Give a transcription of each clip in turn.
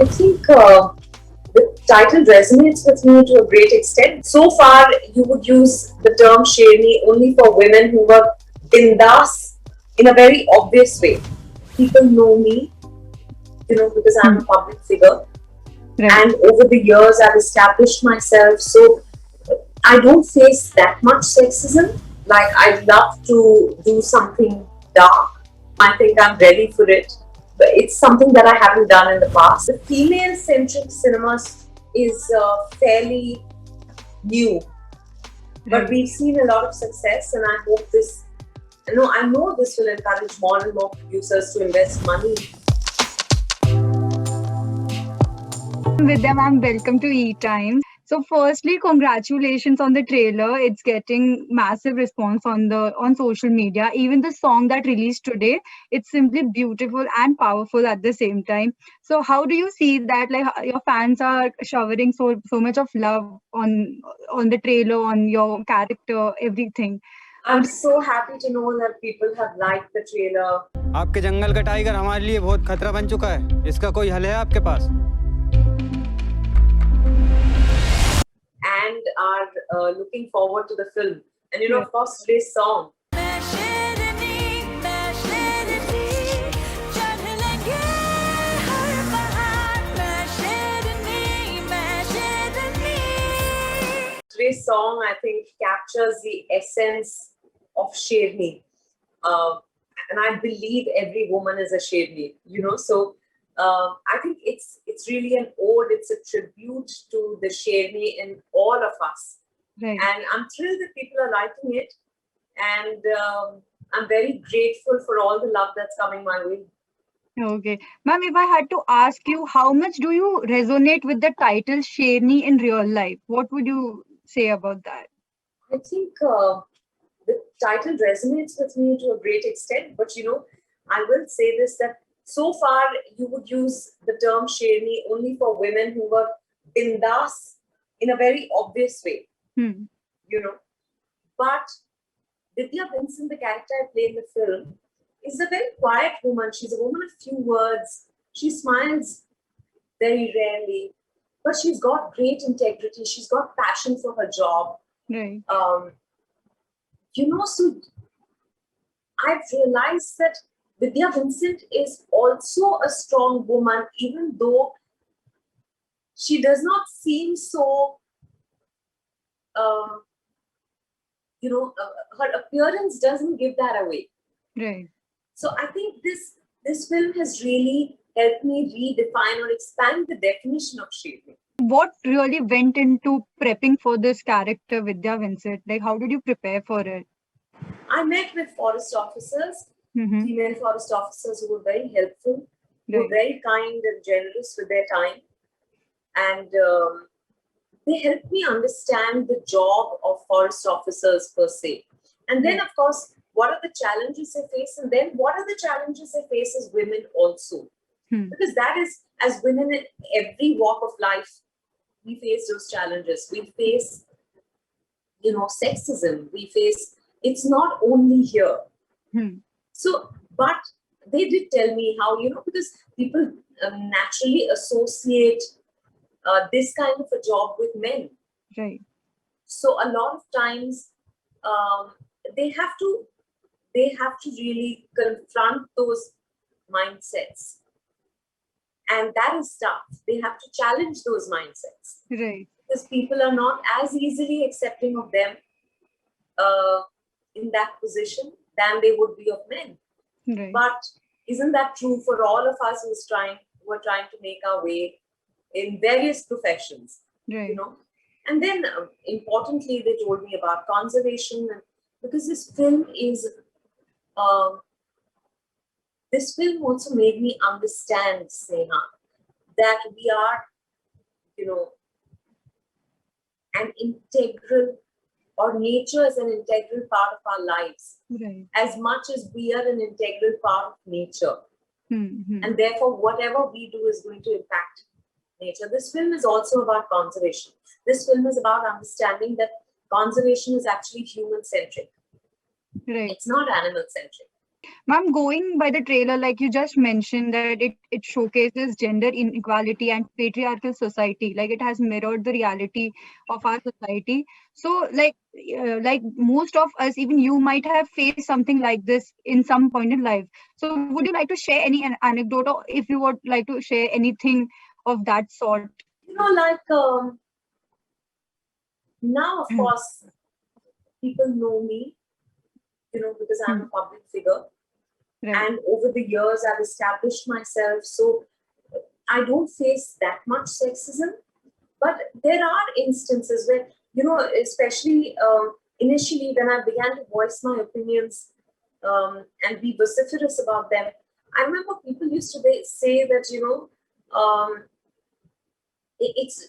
I think the title resonates with me to a great extent. So far, you would use the term Sherni only for women who were bindas in a very obvious way. People know me, because I'm a Hmm. public figure. Right. And over the years, I've established myself. So I don't face that much sexism. Like, I'd love to do something dark. I think I'm ready for it. But it's something that I haven't done in the past. The female centric cinema is fairly new, but Right. we've seen a lot of success, and I hope this. I know this will encourage more and more producers to invest money. Vidya ma'am, welcome to ETimes. So firstly, congratulations on the trailer. It's getting massive response on social media. Even the song that released today, it's simply beautiful and powerful at the same time. So how do you see that? Like your fans are showering so much of love on the trailer, on your character, everything. How I'm do so happy to know that people have liked the trailer. आपके जंगल का tiger हमारे लिए बहुत खतरा बन चुका है। इसका कोई हल है आपके पास? And are looking forward to the film. And you? of course, today's song. Today's song, I think, captures the essence of Sherni. Uh, and I believe every woman is a Sherni. So I think it's really an ode, it's a tribute to the Sherni in all of us. Right. And I'm thrilled that people are liking it. And I'm very grateful for all the love that's coming my way. Okay. Ma'am, if I had to ask you, how much do you resonate with the title Sherni in real life? What would you say about that? I think the title resonates with me to a great extent, but I will say this, that so far you would use the term Sherni only for women who were bindas in a very obvious way, Hmm. you know. But Vidya Vincent, the character I play in the film, is a very quiet woman. She's a woman of few words. She smiles very rarely, but she's got great integrity. She's got passion for her job. Right. Um, so I've realized that Vidya Vincent is also a strong woman, even though she does not seem so, um, her appearance doesn't give that away. Right. So I think this film has really helped me redefine or expand the definition of shaping. What really went into prepping for this character, Vidya Vincent? Like, how did you prepare for it? I met with forest officers, Mm-hmm. female forest officers who were very helpful, who were Right. very kind and generous with their time, and they helped me understand the job of forest officers per se. And then, Right. of course, what are the challenges they face, and then what are the challenges they face as women also? Hmm. Because that is, as women in every walk of life, we face those challenges. We face, sexism. We face, it's not only here. Hmm. So, but they did tell me how, because people naturally associate this kind of a job with men. Right. So a lot of times um, they have to they have to really confront those mindsets, and that is tough. They have to challenge those mindsets Right. because people are not as easily accepting of them uh, in that position than they would be of men. Right. But isn't that true for all of us who are trying to make our way in various professions? You Right. know, and then importantly, they told me about conservation, because um, this film also made me understand, Sneha, that we are, you know, an integral, or nature is an integral part of our lives, Right. as much as we are an integral part of nature. Hmm. Hmm. And therefore, whatever we do is going to impact nature. This film is also about conservation. This film is about understanding that conservation is actually human centric. Right. It's not animal centric. Ma'am, going by the trailer, like you just mentioned, that it showcases gender inequality and patriarchal society. Like it has mirrored the reality of our society. So, like most of us, even you might have faced something like this in some point in life. So, would you like to share any anecdote, or if you would like to share anything of that sort? Like now, of course, people know me, because I'm a public figure. Right. And over the years, I've established myself. So I don't face that much sexism. But there are instances where, especially initially when I began to voice my opinions and be vociferous about them, I remember people used to say that, it's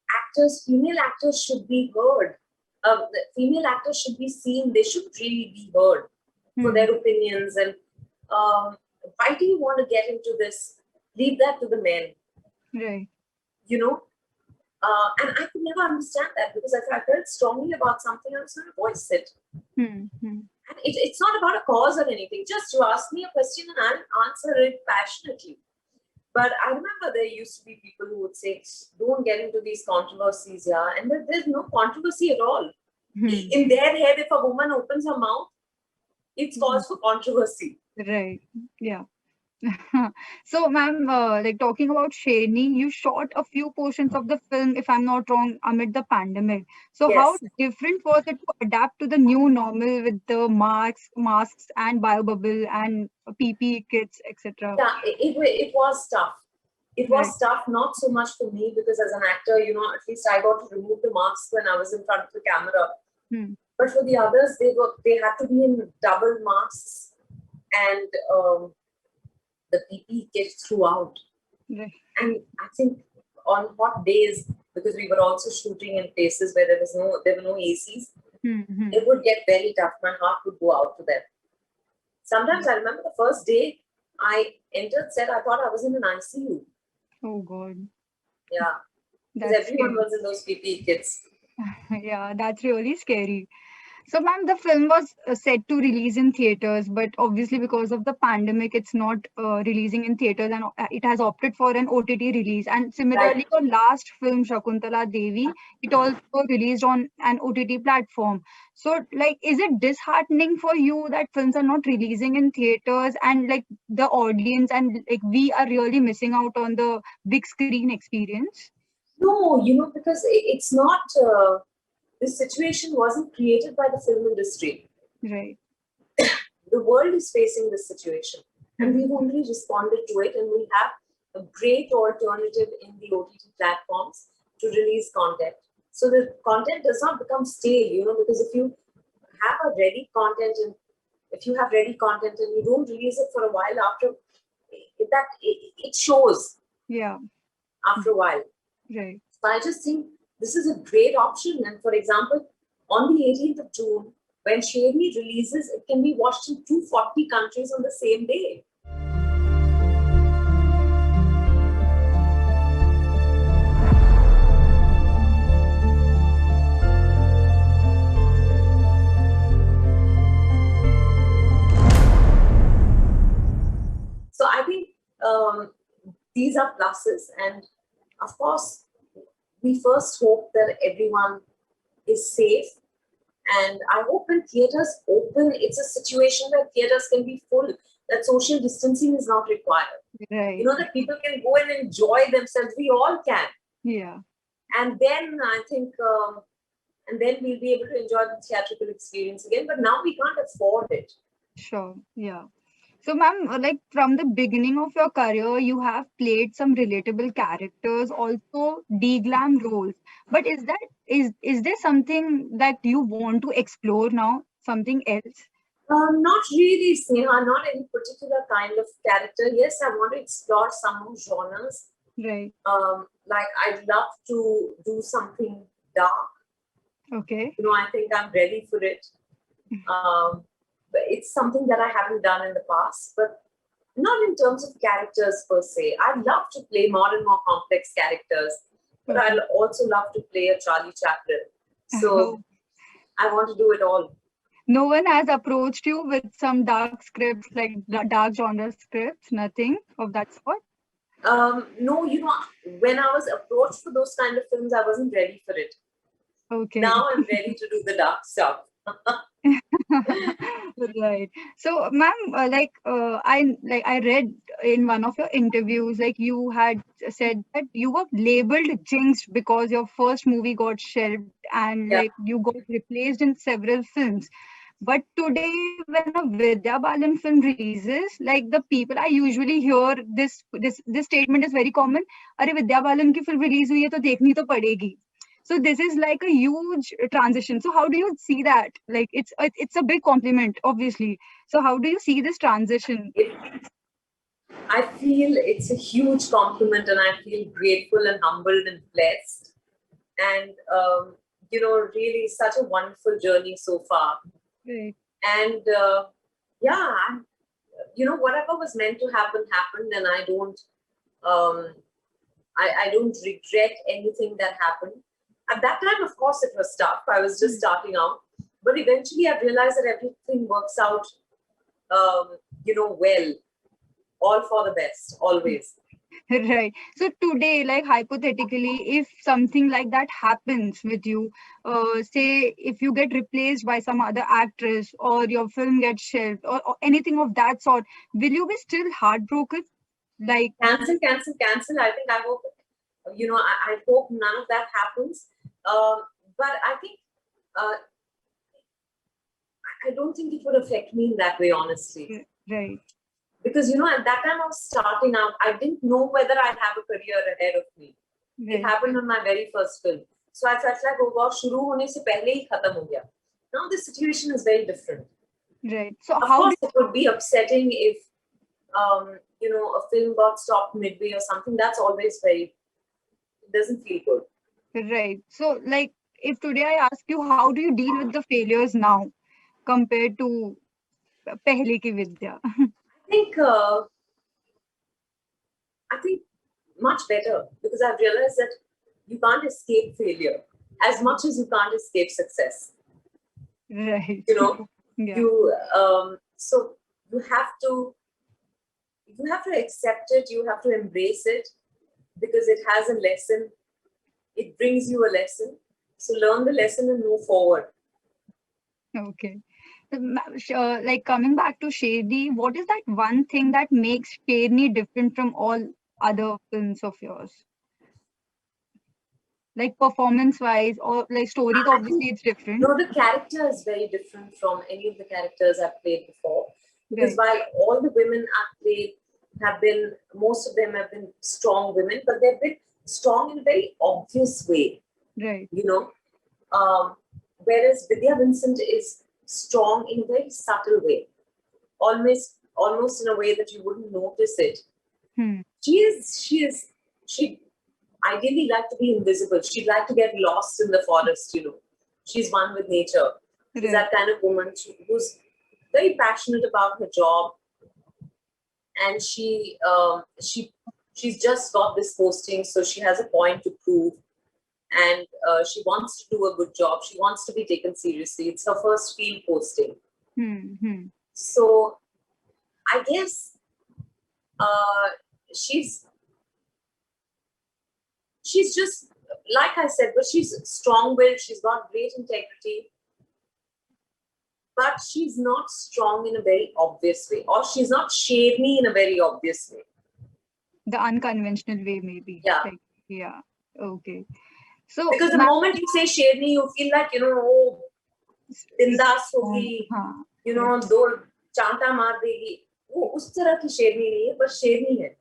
actors, female actors should be heard. The female actors should be seen. They should really be heard for their opinions. And um, why do you want to get into this? Leave that to the men, Right. you know. And I could never understand that because if I felt strongly about something, I was going to voice it. And it's not about a cause or anything. Just you ask me a question and I'll answer it passionately. But I remember there used to be people who would say, don't get into these controversies, yeah. And there's no controversy at all. In their head, if a woman opens her mouth, it's cause for controversy. Right. Yeah. So, ma'am, like talking about Sherni, you shot a few portions of the film, if I'm not wrong, amid the pandemic. So, how Yes. different was it to adapt to the new normal with the masks and biobubble and PPE kits, etc.? Yeah, it was tough. It Right. was tough, not so much for me because as an actor, at least I got to remove the mask when I was in front of the camera. Hmm. But for the others, they had to be in double masks and the PPE kit throughout. Right. And I think on hot days, because we were also shooting in places where there were no ACs, it would get very tough. My heart would go out to them. Sometimes I remember the first day I entered set, I thought I was in an ICU. Oh God, Yeah, because that's everyone scary. was in those PPE kits. Yeah, that's really scary. So, ma'am, the film was set to release in theaters, but obviously because of the pandemic, it's not releasing in theaters, and it has opted for an OTT release. And Right. similarly, your last film, Shakuntala Devi, it also released on an OTT platform. So, like, is it disheartening for you that films are not releasing in theaters, and like the audience, and like we are really missing out on the big screen experience? No, because it's not, this situation wasn't created by the film industry. Right. The world is facing this situation, and Hmm. we've only responded to it, and we have a great alternative in the OTT platforms to release content. So the content does not become stale, because if you have a ready content and if you have ready content and you don't release it for a while after it shows Yeah. after a while. Right. So I just think this is a great option. And for example, on the 18th of June, when Sherni releases, it can be watched in 240 countries on the same day. So I think these are pluses. And of course, we first hope that everyone is safe. And I hope when theaters open, it's a situation where theaters can be full, that social distancing is not required. Right. That people can go and enjoy themselves. We all can. Yeah. And then I think, and then we'll be able to enjoy the theatrical experience again. But now we can't afford it. Sure. Yeah. So, ma'am, like from the beginning of your career, you have played some relatable characters, also de-glam roles. But is there something that you want to explore now? Something else? Not really, Sneha, not any particular kind of character. Yes, I want to explore some more genres. Right. Like I'd love to do something dark. Okay. I think I'm ready for it. But it's something that I haven't done in the past, but not in terms of characters per se. I'd love to play more and more complex characters, but Okay. I'll also love to play a Charlie Chaplin. So I want to do it all. No one has approached you with some dark scripts, like dark genre scripts, nothing of that sort? No, when I was approached for those kind of films, I wasn't ready for it. Okay. Now I'm ready to do the dark stuff. Right. So, ma'am, I read in one of your interviews, like you had said that you were labeled jinxed because your first movie got shelved and Yeah. like you got replaced in several films. But today, when a Vidya Balan film releases, like the people, I usually hear this statement is very common. अरे विद्या बालन की film release हुई है तो देखनी तो पड़ेगी. So this is like a huge transition. So how do you see that? Like it's a big compliment, obviously. So how do you see this transition? I feel it's a huge compliment, and I feel grateful and humbled and blessed. And really such a wonderful journey so far. Right. And yeah, whatever was meant to happen happened, and I don't, I don't regret anything that happened. At that time, of course, it was tough. I was just starting out, but eventually, I realized that everything works out, well, all for the best, always. Right. So today, like hypothetically, if something like that happens with you, say if you get replaced by some other actress or your film gets shelved or anything of that sort, will you be still heartbroken? Like, Cancel, cancel, cancel. I think I hope, I hope none of that happens. But I think, I don't think it would affect me in that way, honestly. right. Because, at that time I was starting out, I didn't know whether I'd have a career ahead of me. It Right. happened on my very first film. So I felt like, oh God, shuru hone se pehle hi khatam ho gaya. Now the situation is very different. Right. So Of how course, it would be upsetting if, a film got stopped midway or something. That's always it doesn't feel good. right. So like if today I ask you how do you deal with the failures now compared to pehle ki Vidya? think uh, I think much better, because I've realized that you can't escape failure as much as you can't escape success. Right. Yeah. So you have to accept it. You have to embrace it, because it has a lesson. It brings you a lesson. So learn the lesson and move forward. Okay. Like coming back to Sherni, what is that one thing that makes Sherni different from all other films of yours? Like performance wise or like stories, obviously it's different. No, the character is very different from any of the characters I've played before. Because Right. while all the women I've played most of them have been strong women, but they've been strong in a very obvious way, Right. Whereas Vidya Vincent is strong in a very subtle way, almost in a way that you wouldn't notice it. Hmm. She ideally like to be invisible. She'd like to get lost in the forest. She's one with nature. She's Right. that kind of woman who's very passionate about her job, and she's just got this posting, so she has a point to prove, and she wants to do a good job. She wants to be taken seriously. It's her first field posting. Hmm. So I guess she's just, like I said, but she's strong-willed. She's got great integrity, but she's not strong in a very obvious way, or she's not Sherni in a very obvious way. The unconventional way, maybe. Yeah. Like, yeah. Okay. So because the moment you say Sherni, you feel like, oh, bindas hogi, do chanta maar degi. वो उस तरह की शेरनी नहीं है, पर शेरनी है.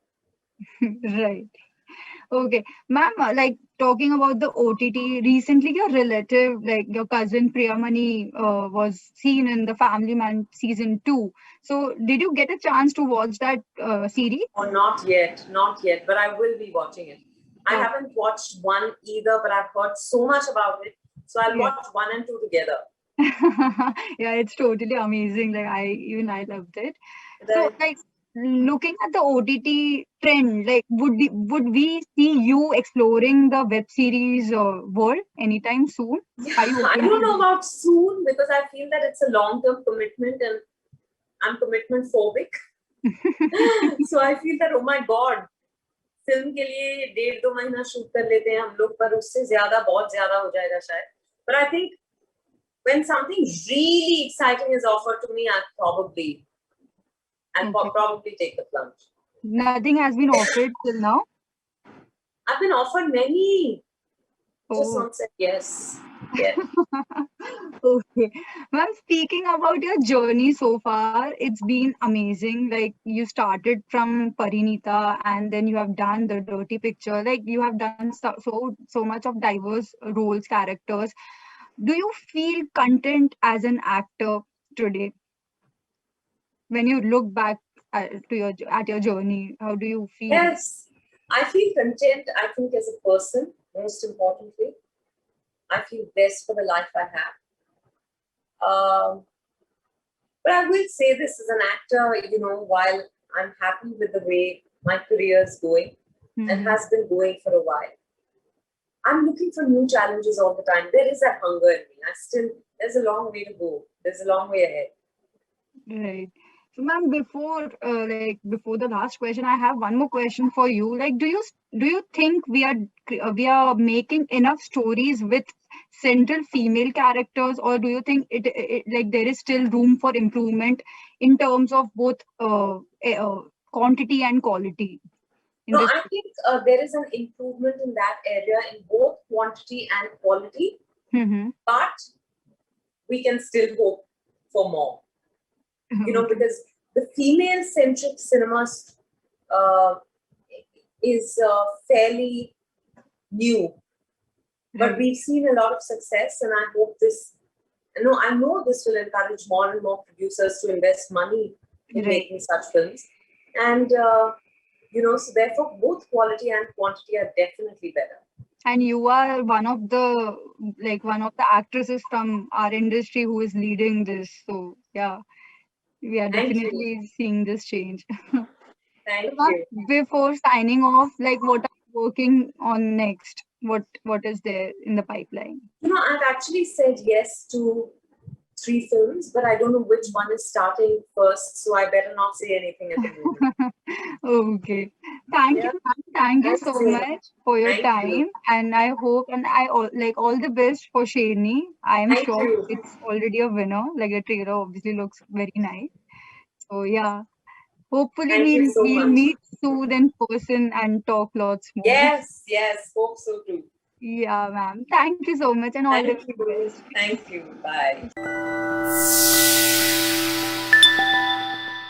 Right. Okay, ma'am, like talking about the OTT, recently your relative, like your cousin Priyamani, was seen in the Family Man season 2. So, did you get a chance to watch that series? Oh, not yet, but I will be watching it. I haven't watched 1 either, but I've heard so much about it. So I'll watch 1 and 2 together. Yeah, it's totally amazing. Like I loved it. So, like, looking at the OTT trend, like would we see you exploring the web series world anytime soon? Are you I open don't know to about soon because I feel that it's a long-term commitment and I'm commitment phobic. So I feel that, oh my God, film के लिए 1.5-2 महीना shoot कर लेते हैं हम लोग, पर उससे ज्यादा बहुत ज्यादा हो जाएगा शायद. But I think when something really exciting is offered to me, I'll okay. probably take the plunge. Nothing has been offered till now. I've been offered many, just Oh. not said yes. Yeah. Okay. Ma'am, speaking about your journey so far, it's been amazing. Like you started from Parinita and then you have done the dirty picture. Like you have done so much of diverse roles, characters. Do you feel content as an actor today? When you look back at your journey, how do you feel? Yes, I feel content. I think as a person, most importantly, I feel blessed for the life I have. But I will say this as an actor, while I'm happy with the way my career is going and has been going for a while, I'm looking for new challenges all the time. There is that hunger in me. There's a long way to go. There's a long way ahead. Right. So, ma'am, before the last question, I have one more question for you. Like, do you think we are making enough stories with central female characters, or do you think it like there is still room for improvement in terms of both quantity and quality in No, this? I think there is an improvement in that area in both quantity and quality, Mm-hmm. but we can still hope for more. Okay. Because the female-centric cinema uh, is fairly new, but Right. we've seen a lot of success, and I hope this. No, I know this will encourage more and more producers to invest money in Right. making such films, and so therefore both quality and quantity are definitely better. And you are one of the actresses from our industry who is leading this. So yeah, we are Thank you, definitely seeing this change. So, thank ma'am, you. before signing off, like what are you working on next? What is there in the pipeline? I've actually said yes to 3 films, but I don't know which one is starting first, so I better not say anything at the moment. Okay. Thank you, Yeah, ma'am. Thank you thank so you. much for your Thank you. time. And I hope and like all the best for Sherni. I am Thank sure you. it's already a winner. Like the trailer obviously looks very nice. So yeah. Hopefully Thank you so we'll much. meet soon in person and talk lots more. Yes, yes, hope so too. Yeah, ma'am. Thank you so much and all the Thank very you. best. Thank you. Bye.